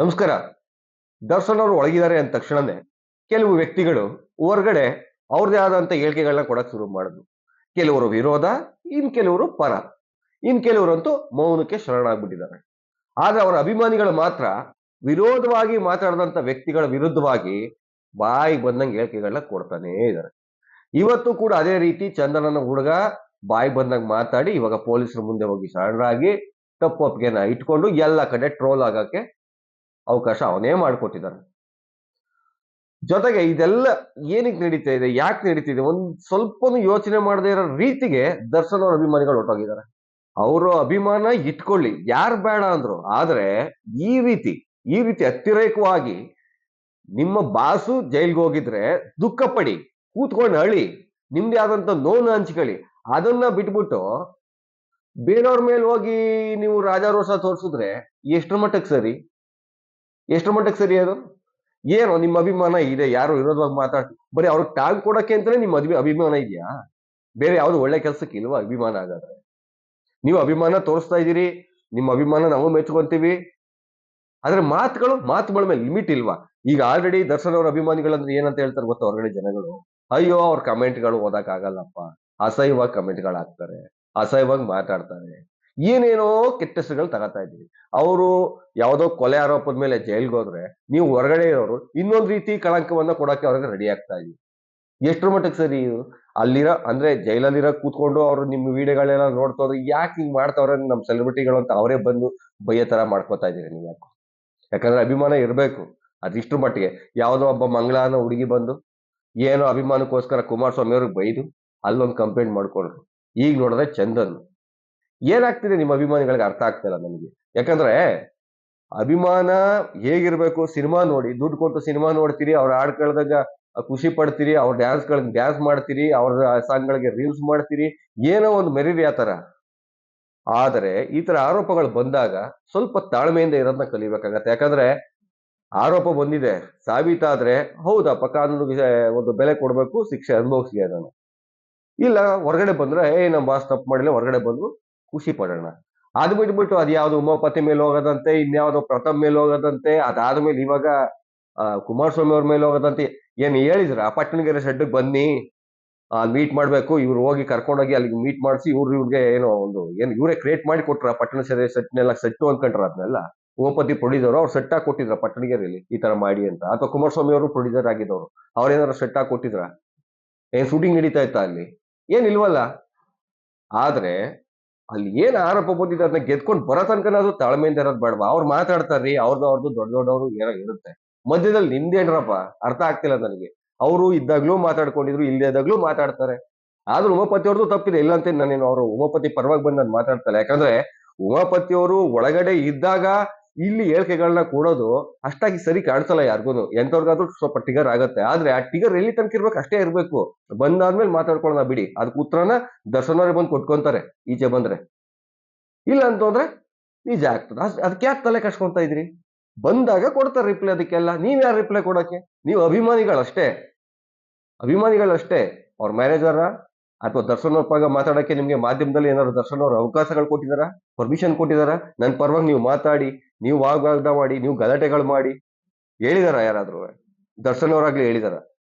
ನಮಸ್ಕಾರ. ದರ್ಶನ್ ಅವರು ಒಳಗಿದ್ದಾರೆ ಅಂದ ತಕ್ಷಣನೇ ಕೆಲವು ವ್ಯಕ್ತಿಗಳು ಹೊರಗಡೆ ಅವ್ರದೇ ಆದಂತ ಹೇಳಿಕೆಗಳನ್ನ ಕೊಡಕ್ ಶುರು ಮಾಡಿದ್ರು. ಕೆಲವರು ವಿರೋಧ, ಇನ್ ಕೆಲವರು ಪರ, ಇನ್ ಕೆಲವರಂತೂ ಮೌನಕ್ಕೆ ಶರಣಾಗ್ಬಿಟ್ಟಿದ್ದಾರೆ. ಆದ್ರೆ ಅವರ ಅಭಿಮಾನಿಗಳು ಮಾತ್ರ ವಿರೋಧವಾಗಿ ಮಾತಾಡಿದಂತ ವ್ಯಕ್ತಿಗಳ ವಿರುದ್ಧವಾಗಿ ಬಾಯಿ ಬಂದಂಗೆ ಹೇಳಿಕೆಗಳನ್ನ ಕೊಡ್ತಾನೇ ಇದ್ದಾರೆ. ಇವತ್ತು ಕೂಡ ಅದೇ ರೀತಿ ಚಂದನನ ಹುಡುಗ ಬಾಯಿ ಬಂದಂಗೆ ಮಾತಾಡಿ ಇವಾಗ ಪೊಲೀಸರ ಮುಂದೆ ಹೋಗಿ ಶರಣರಾಗಿ ತಪ್ಪೊಪ್ಪಿಗೆನ ಇಟ್ಕೊಂಡು ಎಲ್ಲ ಕಡೆ ಟ್ರೋಲ್ ಆಗಕ್ಕೆ ಅವಕಾಶ ಅವನೇ ಮಾಡಿಕೊಟ್ಟಿದ್ದಾನೆ. ಜೊತೆಗೆ ಇದೆಲ್ಲ ಏನಕ್ಕೆ ನಡೀತಾ ಇದೆ, ಯಾಕೆ ನಡೀತಿದೆ, ಒಂದ್ ಸ್ವಲ್ಪನೂ ಯೋಚನೆ ಮಾಡದೇ ಇರೋ ರೀತಿಗೆ ದರ್ಶನ್ ಅವ್ರ ಅಭಿಮಾನಿಗಳು ಹೊರಟೋಗಿದ್ದಾರೆ. ಅವರು ಅಭಿಮಾನ ಇಟ್ಕೊಳ್ಳಿ, ಯಾರು ಬೇಡ ಅಂದ್ರು. ಆದ್ರೆ ಈ ರೀತಿ ಈ ರೀತಿ ಅತಿರೇಕವಾಗಿ ನಿಮ್ಮ ಬಾಸು ಜೈಲ್ಗೆ ಹೋಗಿದ್ರೆ ದುಃಖ ಪಡಿ, ಕೂತ್ಕೊಂಡು ಅಳಿ, ನಿಮ್ದೇ ಆದಂತ ನೋವು ಹಂಚ್ಕೊಳ್ಳಿ. ಅದನ್ನ ಬಿಟ್ಬಿಟ್ಟು ಬೇರೆಯವ್ರ ಮೇಲೆ ಹೋಗಿ ನೀವು ರಾಜಾರೋಷ ತೋರಿಸಿದ್ರೆ ಎಷ್ಟರ ಮಟ್ಟಕ್ಕೆ ಸರಿ? ಎಷ್ಟರ ಮಟ್ಟಕ್ಕೆ ಸರಿ ಅದು? ಏನೋ ನಿಮ್ಮ ಅಭಿಮಾನ ಇದೆ, ಯಾರು ವಿರೋಧವಾಗಿ ಮಾತಾಡ್ತೀವಿ, ಬರೀ ಅವ್ರಿಗೆ ಟ್ಯಾಗ್ ಕೊಡಕ್ಕೆ ಅಂತಾನೆ ನಿಮ್ಮ ಅಭಿಮಾನ ಇದೆಯಾ? ಬೇರೆ ಯಾವ್ದು ಒಳ್ಳೆ ಕೆಲ್ಸಕ್ಕೆ ಇಲ್ವಾ ಅಭಿಮಾನ? ಹಾಗಾದ್ರೆ ನೀವು ಅಭಿಮಾನ ತೋರಿಸ್ತಾ ಇದ್ದೀರಿ, ನಿಮ್ಮ ಅಭಿಮಾನ ನಾವು ಮೆಚ್ಕೊಂತೀವಿ. ಆದ್ರೆ ಮಾತುಗಳ ಮೇಲೆ ಲಿಮಿಟ್ ಇಲ್ವಾ? ಈಗ ಆಲ್ರೆಡಿ ದರ್ಶನ್ ಅವ್ರ ಅಭಿಮಾನಿಗಳಂದ್ರೆ ಏನಂತ ಹೇಳ್ತಾರೆ ಗೊತ್ತಾ ಹೊರಗಡೆ ಜನಗಳು? ಅಯ್ಯೋ ಅವ್ರ ಕಮೆಂಟ್ಗಳು ಓದಕ್ ಆಗಲ್ಲಪ್ಪ, ಅಸಹ್ಯವಾಗಿ ಕಮೆಂಟ್ಗಳು ಹಾಕ್ತಾರೆ, ಅಸಹ್ಯವಾಗಿ ಮಾತಾಡ್ತಾರೆ, ಏನೇನೋ ಕೆಟ್ಟ ಹೆಸರುಗಳು ತಗೋತಾ ಇದ್ದೀವಿ. ಅವರು ಯಾವುದೋ ಕೊಲೆ ಆರೋಪದ ಮೇಲೆ ಜೈಲ್ಗೆ ಹೋದ್ರೆ ನೀವು ಹೊರಗಡೆ ಇರೋರು ಇನ್ನೊಂದ್ ರೀತಿ ಕಳಂಕವನ್ನ ಕೊಡಕ್ಕೆ ಅವ್ರಿಗೆ ರೆಡಿ ಆಗ್ತಾ ಇದೀವಿ. ಎಷ್ಟ್ರ ಮಟ್ಟಕ್ಕೆ ಸರಿ ಇದು? ಅಲ್ಲಿರೋ ಅಂದ್ರೆ ಜೈಲಲ್ಲಿರೋ ಕೂತ್ಕೊಂಡು ಅವ್ರು ನಿಮ್ಮ ವಿಡಿಯೋಗಳೆಲ್ಲ ನೋಡ್ತೋದ್ರೆ ಯಾಕೆ ಹಿಂಗ್ ಮಾಡ್ತಾವ್ರೆ ನಮ್ ಸೆಲೆಬ್ರಿಟಿಗಳು ಅಂತ ಅವರೇ ಬಂದು ಬೈಯೋ ತರ ಮಾಡ್ಕೋತಾ ಇದೀರಿ ನೀವು ಯಾಕೆ? ಯಾಕಂದ್ರೆ ಅಭಿಮಾನ ಇರಬೇಕು ಅದಿಷ್ಟ್ರ ಮಟ್ಟಿಗೆ. ಯಾವುದೋ ಒಬ್ಬ ಮಂಗಳಾನ ಹುಡುಗಿ ಬಂದು ಏನೋ ಅಭಿಮಾನಕ್ಕೋಸ್ಕರ ಕುಮಾರಸ್ವಾಮಿ ಅವ್ರಿಗೆ ಬೈದು ಅಲ್ಲೊಂದು ಕಂಪ್ಲೇಂಟ್ ಮಾಡ್ಕೊಂಡ್ರು. ಈಗ ನೋಡಿದ್ರೆ ಚಂದನ್. ಏನಾಗ್ತಿದೆ ನಿಮ್ಮ ಅಭಿಮಾನಿಗಳಿಗೆ ಅರ್ಥ ಆಗ್ತಾ ಇಲ್ಲ ನನಗೆ. ಯಾಕಂದ್ರೆ ಅಭಿಮಾನ ಹೇಗಿರ್ಬೇಕು, ಸಿನಿಮಾ ನೋಡಿ, ದುಡ್ಡು ಕೊಟ್ಟು ಸಿನಿಮಾ ನೋಡ್ತೀರಿ, ಅವ್ರ ಹಾಡ್ ಕೇಳಿದಾಗ ಖುಷಿ ಪಡ್ತೀರಿ, ಅವ್ರ ಡ್ಯಾನ್ಸ್ ಮಾಡ್ತೀರಿ, ಅವ್ರ ಸಾಂಗ್ಗಳಿಗೆ ರೀಲ್ಸ್ ಮಾಡ್ತೀರಿ, ಏನೋ ಒಂದು ಮೆರೀರಿ ಆ ತರ. ಆದರೆ ಈ ತರ ಆರೋಪಗಳು ಬಂದಾಗ ಸ್ವಲ್ಪ ತಾಳ್ಮೆಯಿಂದ ಇರೋದನ್ನ ಕಲಿಬೇಕಾಗತ್ತೆ. ಯಾಕಂದ್ರೆ ಆರೋಪ ಬಂದಿದೆ, ಸಾಬೀತಾದ್ರೆ ಹೌದಪ್ಪ ಕಾನೂನಿಗೆ ಒಂದು ಬೆಲೆ ಕೊಡ್ಬೇಕು, ಶಿಕ್ಷೆ ಅನುಭವಿಸ್ಲಿ ಅದನ್ನು. ಇಲ್ಲ ಹೊರಗಡೆ ಬಂದ್ರೆ ನಮ್ ಬಾಸ್ ತಪ್ಪು ಮಾಡಿಲ್ಲ, ಹೊರಗಡೆ ಬಂದು ಖುಷಿ ಪಡೋಣ. ಅದು ಬಿಟ್ಬಿಟ್ಟು ಅದ್ಯಾವ್ದು ಉಮಾಪತಿ ಮೇಲೆ ಹೋಗೋದಂತೆ, ಇನ್ಯಾವುದೋ ಪ್ರಥಮ್ ಮೇಲೆ ಹೋಗೋದಂತೆ, ಅದಾದ್ಮೇಲೆ ಇವಾಗ ಕುಮಾರಸ್ವಾಮಿ ಅವ್ರ ಮೇಲೆ ಹೋಗೋದಂತೆ. ಏನ್ ಹೇಳಿದ್ರ ಪಟ್ಟಣಗೆರೆ ಶೆಡ್ಗೆ ಬನ್ನಿ, ಮೀಟ್ ಮಾಡ್ಬೇಕು, ಇವ್ರು ಹೋಗಿ ಕರ್ಕೊಂಡೋಗಿ ಅಲ್ಲಿಗೆ ಮೀಟ್ ಮಾಡಿಸಿ ಇವ್ರಿಗೆ ಏನೋ ಒಂದು ಏನು ಇವರೇ ಕ್ರಿಯೇಟ್ ಮಾಡಿ ಕೊಟ್ರ ಪಟ್ಟಣ ಸೆಟ್ನೆಲ್ಲ ಸೆಟ್ಟು ಅನ್ಕೊಂಡ್ರ ಅದನ್ನೆಲ್ಲ ಉಮಾಪತಿ ಪ್ರೊಡ್ಯೂಸರ್ ಅವ್ರು ಸೆಟ್ ಹಾಕಿ ಕೊಟ್ಟಿದ್ರ ಪಟ್ಟಣಗೆರೆಯಲ್ಲಿ ಈ ತರ ಮಾಡಿ ಅಂತ? ಅಥವಾ ಕುಮಾರಸ್ವಾಮಿ ಅವರು ಪ್ರೊಡ್ಯೂಸರ್ ಆಗಿದ್ದವರು ಅವ್ರೇನಾದ್ರು ಸೆಟ್ ಹಾಕಿ ಕೊಟ್ಟಿದ್ರ? ಏನ್ ಶೂಟಿಂಗ್ ನಡೀತಾ ಇತ್ತಾ ಅಲ್ಲಿ? ಏನಿಲ್ವಲ್ಲ. ಆದ್ರೆ ಅಲ್ಲಿ ಏನ್ ಆರೋಪ ಬಂದಿದೆ ಅದನ್ನ ಗೆದ್ಕೊಂಡು ಬರೋ ತನಕನಾದ್ರು ತಾಳ್ಮೆಯಿಂದ ಇರೋದು ಬೇಡವಾ? ಅವ್ರು ಮಾತಾಡ್ತಾರ್ರಿ, ಅವ್ರದ್ದು ದೊಡ್ಡ ದೊಡ್ಡವರು ಏನೋ ಇರುತ್ತೆ, ಮಧ್ಯದಲ್ಲಿ ನಿಂದೇನ್ರಪ್ಪ? ಅರ್ಥ ಆಗ್ತಿಲ್ಲ ನನಗೆ. ಅವರು ಇದ್ದಾಗ್ಲೂ ಮಾತಾಡ್ಕೊಂಡಿದ್ರು, ಇಲ್ಲದೇ ಇದ್ದಾಗ್ಲೂ ಮಾತಾಡ್ತಾರೆ. ಆದ್ರೂ ಉಮಾಪತಿ ಅವ್ರದ್ದು ತಪ್ಪಿದೆ, ಇಲ್ಲ ಅಂತ ನಾನೇನು ಅವರು ಉಮಾಪತಿ ಪರವಾಗಿ ಬಂದು ನಾನು ಮಾತಾಡ್ತಲ್ಲ. ಯಾಕಂದ್ರೆ ಉಮಾಪತಿ ಅವರು ಒಳಗಡೆ ಇದ್ದಾಗ ಇಲ್ಲಿ ಹೇಳಿಕೆಗಳನ್ನ ಕೊಡೋದು ಅಷ್ಟಾಗಿ ಸರಿ ಕಾಣಿಸಲ್ಲ ಯಾರಿಗೂ. ಎಂತವ್ರಿಗಾದ್ರೂ ಸ್ವಲ್ಪ ಟಿಗರ್ ಆಗತ್ತೆ. ಆದ್ರೆ ಆ ಟಿಗರ್ ಎಲ್ಲಿ ತನಕ ಇರ್ಬೇಕು ಅಷ್ಟೇ ಇರ್ಬೇಕು. ಬಂದಾದ್ಮೇಲೆ ಮಾತಾಡ್ಕೊಳ್ಳೋಣ ಬಿಡಿ, ಅದಕ್ಕೆ ಉತ್ತರನ ದರ್ಶನ್ ಅವರೇ ಬಂದು ಕೊಟ್ಕೊಂತಾರೆ ಈಚೆ ಬಂದ್ರೆ. ಇಲ್ಲ ಅಂತಂದ್ರೆ ನಿಜ ಆಗ್ತದೆ. ಅದಕ್ಕೆ ಯಾಕೆ ತಲೆ ಕಟ್ಕೊಂತ ಇದ್ರಿ? ಬಂದಾಗ ಕೊಡ್ತಾರೆ ರಿಪ್ಲೈ. ಅದಕ್ಕೆಲ್ಲ ನೀವ್ ಯಾರು ರಿಪ್ಲೈ ಕೊಡಕ್ಕೆ? ನೀವು ಅಭಿಮಾನಿಗಳಷ್ಟೇ, ಅಭಿಮಾನಿಗಳಷ್ಟೇ. ಅವ್ರ ಮ್ಯಾನೇಜರ ಅಥವಾ ದರ್ಶನ್ ಅವ್ರ ಪರವಾಗಿ ಮಾತಾಡಕ್ಕೆ ನಿಮ್ಗೆ ಮಾಧ್ಯಮದಲ್ಲಿ ಏನಾದ್ರು ದರ್ಶನ್ ಅವ್ರ ಅವಕಾಶಗಳು ಕೊಟ್ಟಿದಾರ, ಪರ್ಮಿಷನ್ ಕೊಟ್ಟಿದಾರ? ನನ್ನ ಪರವಾಗಿ ನೀವು ಮಾತಾಡಿ, ನೀವು ವಾಗ್ವಾದ ಮಾಡಿ, ನೀವು ಗಲಾಟೆಗಳು ಮಾಡಿ ಹೇಳಿದಾರ ಯಾರಾದ್ರೂ? ದರ್ಶನ್ ಅವರಾಗ್ಲಿ ಹೇಳಿದಾರ?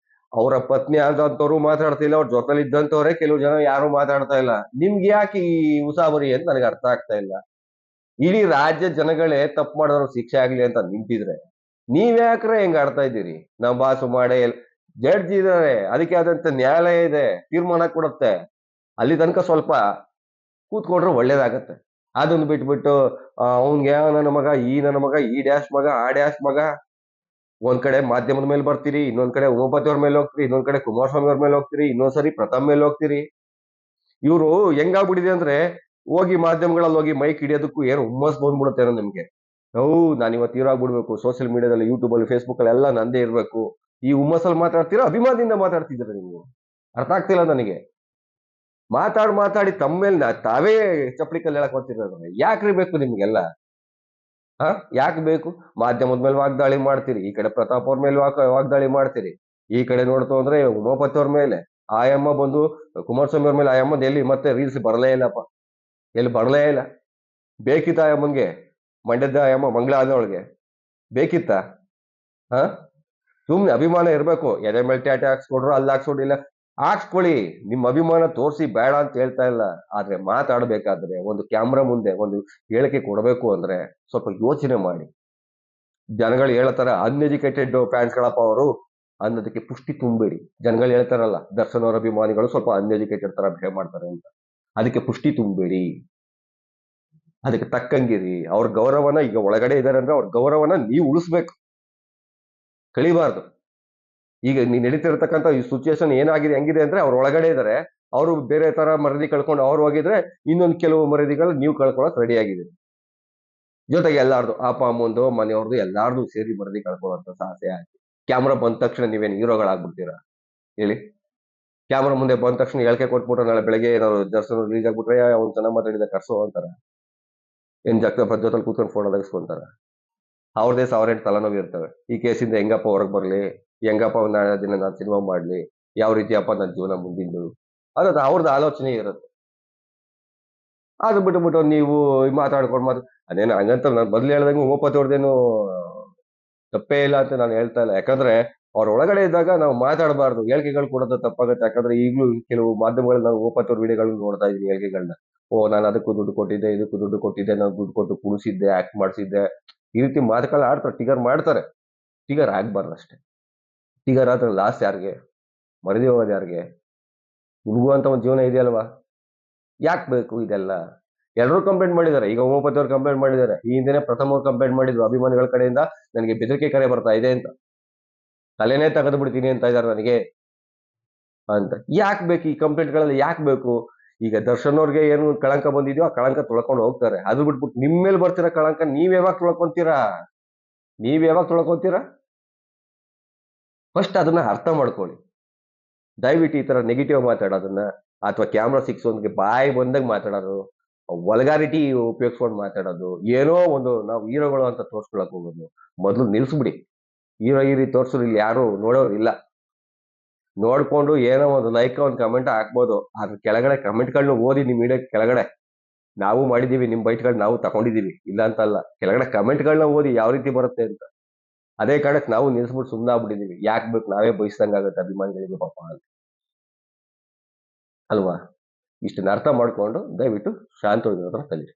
ಅವರ ಪತ್ನಿ ಆದಂತವ್ರು ಮಾತಾಡ್ತಿಲ್ಲ, ಅವ್ರ ಜೊತೆಲಿ ಇದ್ದಂತವ್ರೆ ಕೆಲವು ಜನ ಯಾರು ಮಾತಾಡ್ತಾ ಇಲ್ಲ. ನಿಮ್ಗೆ ಯಾಕೆ ಈ ಉಸಾಬರಿ ಅಂತ ನನಗೆ ಅರ್ಥ ಆಗ್ತಾ ಇಲ್ಲ. ಇಡೀ ರಾಜ್ಯ ಜನಗಳೇ ತಪ್ಪು ಮಾಡಿದ್ರು ಶಿಕ್ಷೆ ಆಗ್ಲಿ ಅಂತ ನಿಂತಿದ್ರೆ ನೀವ್ಯಾಕ್ರೆ ಹೆಂಗ್ ಆಡ್ತಾ ಇದ್ದೀರಿ? ನಾವು ಬಾಸು ಮಾಡೇ ಜಡ್ಜ್ ಇದಾರೆ, ಅದಕ್ಕೆ ಆದಂತ ನ್ಯಾಯಾಲಯ ಇದೆ, ತೀರ್ಮಾನ ಕೊಡುತ್ತೆ. ಅಲ್ಲಿ ತನಕ ಸ್ವಲ್ಪ ಕೂತ್ಕೊಂಡ್ರೆ ಒಳ್ಳೇದಾಗತ್ತೆ. ಅದನ್ನ ಬಿಟ್ಬಿಟ್ಟು ಅವ್ನ್ಗೆ ನನ್ನ ಮಗ, ನನ್ನ ಮಗ, ಈ ಡ್ಯಾಶ್ ಮಗ, ಆ ಡ್ಯಾಶ್ ಮಗ, ಒಂದ್ ಕಡೆ ಮಾಧ್ಯಮದ ಮೇಲೆ ಬರ್ತೀರಿ, ಇನ್ನೊಂದ್ ಕಡೆ ಉಮಾಪತಿ ಅವ್ರ ಮೇಲೆ ಹೋಗ್ತೀರಿ, ಇನ್ನೊಂದ್ ಕಡೆ ಕುಮಾರಸ್ವಾಮಿ ಅವ್ರ ಮೇಲೆ ಹೋಗ್ತೀರಿ, ಇನ್ನೊಂದ್ಸರಿ ಪ್ರಥಮ್ ಮೇಲೆ ಹೋಗ್ತೀರಿ. ಇವ್ರು ಹೆಂಗಾಗ್ಬಿಟ್ಟಿದೆ ಅಂದ್ರೆ ಹೋಗಿ ಮಾಧ್ಯಮಗಳಲ್ಲಿ ಹೋಗಿ ಮೈಕ್ ಹಿಡಿಯೋದಕ್ಕೂ ಏನು ಹುಮ್ಮಸ್ ಬಂದ್ಬಿಡುತ್ತೇನೋ ನಿಮ್ಗೆ. ನಾನು ಇವತ್ತು ಹೀರೋ ಆಗ್ಬಿಡ್ಬೇಕು, ಸೋಷಿಯಲ್ ಮೀಡಿಯಾದಲ್ಲಿ, ಯೂಟ್ಯೂಬ್ ಅಲ್ಲಿ, ಫೇಸ್ಬುಕ್ ಅಲ್ಲಿ ಎಲ್ಲ ನಂದೇ ಇರ್ಬೇಕು. ಈ ಹುಮ್ಮಸ್ಸಲ್ಲಿ ಮಾತಾಡ್ತೀರಾ, ಅಭಿಮಾನದಿಂದ ಮಾತಾಡ್ತಿದ್ದೀರ ನೀವು? ಅರ್ಥ ಆಗ್ತಿಲ್ಲ ನನಗೆ. ಮಾತಾಡಿ ತಮ್ಮ ಮೇಲೆ ತಾವೇ ಚಪ್ಪಲಿ ಕಲ್ಲು ಹೇಳಕ್ ಬರ್ತಿರೋದ್ರೆ ಯಾಕ್ರಿ ಬೇಕು ನಿಮ್ಗೆಲ್ಲ? ಯಾಕೆ ಬೇಕು? ಮಾಧ್ಯಮದ ಮೇಲೆ ವಾಗ್ದಾಳಿ ಮಾಡ್ತೀರಿ, ಈ ಕಡೆ ಪ್ರತಾಪ್ ಅವ್ರ ಮೇಲೆ ವಾಗ್ದಾಳಿ ಮಾಡ್ತೀರಿ, ಈ ಕಡೆ ನೋಡ್ತು ಅಂದ್ರೆ ಉಮಾಪತಿ ಅವ್ರ ಮೇಲೆ. ಆಯಮ್ಮ ಬಂದು ಕುಮಾರಸ್ವಾಮಿ ಅವ್ರ ಮೇಲೆ, ಆಯಮ್ಮದ್ ಎಲ್ಲಿ ಮತ್ತೆ ರೀಲ್ಸ್ ಬರಲೇ ಇಲ್ಲಪ್ಪ, ಎಲ್ಲಿ ಬರಲೇ ಇಲ್ಲ. ಬೇಕಿತ್ತ ಆಯಮ್ಮನ್ಗೆ? ಮಂಡ್ಯದ ಆಯಮ್ಮ ಮಂಗಳ ಆದವಳಿಗೆ ಬೇಕಿತ್ತ? ಹಾ, ಸುಮ್ನೆ ಅಭಿಮಾನ ಇರ್ಬೇಕು. ಎದೆ ಮೇಲೆ ಟ್ಯಾಟೂ ಹಾಕ್ಸ್ಕೊಡ್ರು, ಅಲ್ಲಿ ಹಾಕ್ಸ್ಕೊಡ್ರು, ಇಲ್ಲ ಹಾಕ್ಸ್ಕೊಳ್ಳಿ. ನಿಮ್ ಅಭಿಮಾನ ತೋರಿಸಿ, ಬೇಡ ಅಂತ ಹೇಳ್ತಾ ಇಲ್ಲ. ಆದ್ರೆ ಮಾತಾಡ್ಬೇಕಾದ್ರೆ ಒಂದು ಕ್ಯಾಮ್ರಾ ಮುಂದೆ ಒಂದು ಹೇಳಿಕೆ ಕೊಡಬೇಕು ಅಂದ್ರೆ ಸ್ವಲ್ಪ ಯೋಚನೆ ಮಾಡಿ. ಜನಗಳು ಹೇಳತಾರ ಅನ್ಎಜುಕೇಟೆಡ್ ಫ್ಯಾನ್ಸ್ಗಳಪ್ಪ ಅವರು ಅನ್ನೋದಕ್ಕೆ ಪುಷ್ಟಿ ತುಂಬಬೇಡಿ. ಜನಗಳು ಹೇಳ್ತಾರಲ್ಲ, ದರ್ಶನ್ ಅವರ ಅಭಿಮಾನಿಗಳು ಸ್ವಲ್ಪ ಅನ್ಎಜುಕೇಟೆಡ್ ತರ ಬಿಹೇವ್ ಮಾಡ್ತಾರೆ ಅಂತ. ಅದಕ್ಕೆ ಪುಷ್ಟಿ ತುಂಬಬೇಡಿ. ಅದಕ್ಕೆ ತಕ್ಕಂಗಿರಿ. ಅವ್ರ ಗೌರವನ, ಈಗ ಒಳಗಡೆ ಇದಾರೆ ಅಂದ್ರೆ ಅವ್ರ ಗೌರವನ ನೀವು ಉಳಿಸ್ಬೇಕು, ಕಳಿಬಾರ್ದು. ಈಗ ನಡೀತಿರ್ತಕ್ಕಂಥ ಈ ಸಿಚುಯೇಷನ್ ಏನಾಗಿದೆ, ಹೆಂಗಿದೆ ಅಂದ್ರೆ ಅವ್ರ ಒಳಗಡೆ ಇದಾರೆ, ಅವರು ಬೇರೆ ತರ ಮರದಿ ಕಳ್ಕೊಂಡು ಅವ್ರು ಹೋಗಿದ್ರೆ ಇನ್ನೊಂದು ಕೆಲವು ಮರದಿಗಳು ನೀವು ಕಳ್ಕೊಳಕ್ ರೆಡಿ ಆಗಿದೆ. ಜೊತೆಗೆ ಎಲ್ಲಾರ್ದು ಅಪ್ಪ ಅಮ್ಮಂದು, ಮನೆಯವ್ರದ್ದು, ಎಲ್ಲಾರ್ದು ಸೇರಿ ಮರದಿ ಕಳ್ಕೊಳ್ಳುವಂತ ಸಾಹಸ ಆಯ್ತು. ಕ್ಯಾಮ್ರಾ ಬಂದ ತಕ್ಷಣ ನೀವೇನು ಹೀರೋಗಳಾಗ್ಬಿಡ್ತೀರಾ ಹೇಳಿ? ಕ್ಯಾಮ್ರಾ ಮುಂದೆ ಬಂದ ತಕ್ಷಣ ಹೇಳಿಕೆ ಕೊಟ್ಬಿಟ್ರೆ ನಾಳೆ ಬೆಳಗ್ಗೆ ಏನಾದ್ರು ದರ್ಶನ ರಿಲೀಸ್ ಆಗ್ಬಿಟ್ರೆ ಅವ್ನು ಚೆನ್ನಾಗಿ ಮಾತಾಡಿದ ಕರ್ಸೋ ಅಂತಾರ, ಏನ್ ಜಗತ್ತಪ್ಪ ಜೊತೆಲಿ ಕೂತ್ಕೊಂಡು ಫೋಟೋ ತೆಗೆಸ್ಕೊಂತಾರ? ಅವ್ರದೇ ಸಾವಿರ ತಲೆನೋವು ಇರ್ತವೆ. ಈ ಕೇಸಿಂದ ಹೆಂಗಪ್ಪ ಹೊರಗೆ ಬರ್ಲಿ, ಹೆಂಗಪ್ಪ ನಾಳೆ ದಿನ ನಾನು ಸಿನಿಮಾ ಮಾಡ್ಲಿ, ಯಾವ ರೀತಿಯಪ್ಪ ನನ್ನ ಜೀವನ ಮುಂದಿಂದು ಅನ್ನೋದು ಅವ್ರದ್ದು ಆಲೋಚನೆ ಇರುತ್ತೆ. ಅದು ಬಿಟ್ಬಿಟ್ಟು ನೀವು ಮಾತಾಡ್ಕೊಂಡು ಅದೇನು ಹಂಗಂತ ನಾನು ಮೊದ್ಲು ಹೇಳ್ದಂಗೆ ಉಮಾಪತಿ ಅವ್ರದ್ದೇನು ತಪ್ಪೇ ಇಲ್ಲ ಅಂತ ನಾನು ಹೇಳ್ತಾ ಇಲ್ಲ. ಯಾಕಂದ್ರೆ ಅವ್ರ ಒಳಗಡೆ ಇದ್ದಾಗ ನಾವು ಮಾತಾಡಬಾರ್ದು, ಹೇಳಿಕೆಗಳು ಕೊಡೋದು ತಪ್ಪಾಗುತ್ತೆ. ಯಾಕಂದ್ರೆ ಈಗಲೂ ಕೆಲವು ಮಾಧ್ಯಮಗಳಲ್ಲಿ ನಾವು ಉಮಾಪತಿ ಅವ್ರ ವಿಡಿಯೋಗಳನ್ನ ನೋಡ್ತಾ ಇದೀನಿ, ಹೇಳಿಕೆಗಳನ್ನ. ಓ, ನಾನು ಅದಕ್ಕೂ ದುಡ್ಡು ಕೊಟ್ಟಿದ್ದೆ, ಇದಕ್ಕೂ ದುಡ್ಡು ಕೊಟ್ಟಿದ್ದೆ, ನಾನು ದುಡ್ಡು ಕೊಟ್ಟು ಕುಣಿಸಿದ್ದೆ, ಆಕ್ಟ್ ಮಾಡಿಸಿದ್ದೆ, ಈ ರೀತಿ ಮಾತುಗಳು ಆಡ್ತಾರೆ, ಟಿಗರ್ ಮಾಡ್ತಾರೆ. ಟಿಗರ್ ಆಗ್ಬಾರ್ದು ಅಷ್ಟೇ. ಟಿಗರ್ ಆದ್ರೆ ಲಾಸ್ ಯಾರಿಗೆ? ಮರದಿ ಹೋಗೋದು ಯಾರಿಗೆ? ನಿಮಗೂ ಅಂತ ಒಂದು ಜೀವನ ಇದೆಯಲ್ವಾ? ಯಾಕೆ ಬೇಕು ಇದೆಲ್ಲ? ಎಲ್ಲರೂ ಕಂಪ್ಲೇಂಟ್ ಮಾಡಿದ್ದಾರೆ. ಈಗ ಉಮಾಪತಿ ಅವ್ರು ಕಂಪ್ಲೇಂಟ್ ಮಾಡಿದ್ದಾರೆ. ಈ ಹಿಂದೆನೆ ಪ್ರಥಮ ಅವ್ರು ಕಂಪ್ಲೇಂಟ್ ಮಾಡಿದ್ರು, ಅಭಿಮಾನಿಗಳ ಕಡೆಯಿಂದ ನನಗೆ ಬೆದರಿಕೆ ಕರೆ ಬರ್ತಾ ಇದೆ ಅಂತ, ತಲೆನೇ ತೆಗೆದು ಬಿಡ್ತೀನಿ ಅಂತ ಇದ್ದಾರೆ ನನಗೆ ಅಂತ. ಯಾಕೆ ಬೇಕು ಈ ಕಂಪ್ಲೇಂಟ್ಗಳೆಲ್ಲ? ಯಾಕೆ ಬೇಕು? ಈಗ ದರ್ಶನ್ ಅವ್ರಿಗೆ ಏನು ಕಳಂಕ ಬಂದಿದೆಯೋ ಆ ಕಳಂಕ ತೊಳ್ಕೊಂಡು ಹೋಗ್ತಾರೆ. ಅದು ಬಿಟ್ಬಿಟ್ಟು ನಿಮ್ಮ ಮೇಲೆ ಬರ್ತಿರೋ ಕಳಂಕ ನೀವ್ ಯಾವಾಗ ತೊಳ್ಕೊಂತೀರಾ? ಫಸ್ಟ್ ಅದನ್ನ ಅರ್ಥ ಮಾಡ್ಕೊಳ್ಳಿ. ದಯವಿಟ್ಟು ಈ ತರ ನೆಗೆಟಿವ್ ಮಾತಾಡೋದನ್ನ, ಅಥವಾ ಕ್ಯಾಮ್ರಾ ಸಿಕ್ಸೋನ್ಗೆ ಬಾಯಿ ಬಂದಾಗ ಮಾತಾಡೋದು, ವಲ್ಗಾರಿಟಿ ಉಪಯೋಗಿಸ್ಕೊಂಡು ಮಾತಾಡೋದು, ಏನೋ ಒಂದು ನಾವು ಹೀರೋಗಳು ಅಂತ ತೋರ್ಸ್ಕೊಳಕ್ ಹೋಗೋದು ಮೊದಲು ನಿಲ್ಸ್ಬಿಡಿ. ಹೀರೋ ಈ ರೀತಿ ತೋರ್ಸೋರು ಇಲ್ಲಿ ಯಾರು ನೋಡೋರು ಇಲ್ಲ. ನೋಡ್ಕೊಂಡು ಏನೋ ಒಂದು ಲೈಕ್ ಒಂದು ಕಮೆಂಟ್ ಹಾಕ್ಬೋದು, ಅದ್ರ ಕೆಳಗಡೆ ಕಮೆಂಟ್ಗಳನ್ನ ಓದಿ ನಿಮ್ ವಿಡಿಯೋ ಕೆಳಗಡೆ. ನಾವು ಮಾಡಿದೀವಿ, ನಿಮ್ ಬೈಟ್ಗಳನ್ನ ನಾವು ತಗೊಂಡಿದೀವಿ, ಇಲ್ಲ ಅಂತಲ್ಲ. ಕೆಳಗಡೆ ಕಮೆಂಟ್ಗಳನ್ನ ಓದಿ ಯಾವ ರೀತಿ ಬರುತ್ತೆ ಅಂತ. ಅದೇ ಕಾರಣಕ್ಕೆ ನಾವು ನಿಲ್ಸ್ಬಿಟ್ಟು ಸುಮ್ಮನಾಗ್ಬಿಟ್ಟಿದೀವಿ. ಯಾಕೆ ಬೇಕು, ನಾವೇ ಬಯಸ್ದಂಗಾಗುತ್ತೆ ಅಭಿಮಾನಿಗಳಿಗೆ ಪಾಪ ಅಂತ. ಅಲ್ವಾ? ಇಷ್ಟನ್ನ ಅರ್ಥ ಮಾಡ್ಕೊಂಡು ದಯವಿಟ್ಟು ಶಾಂತವಾಗಿ ಕಲೀರಿ.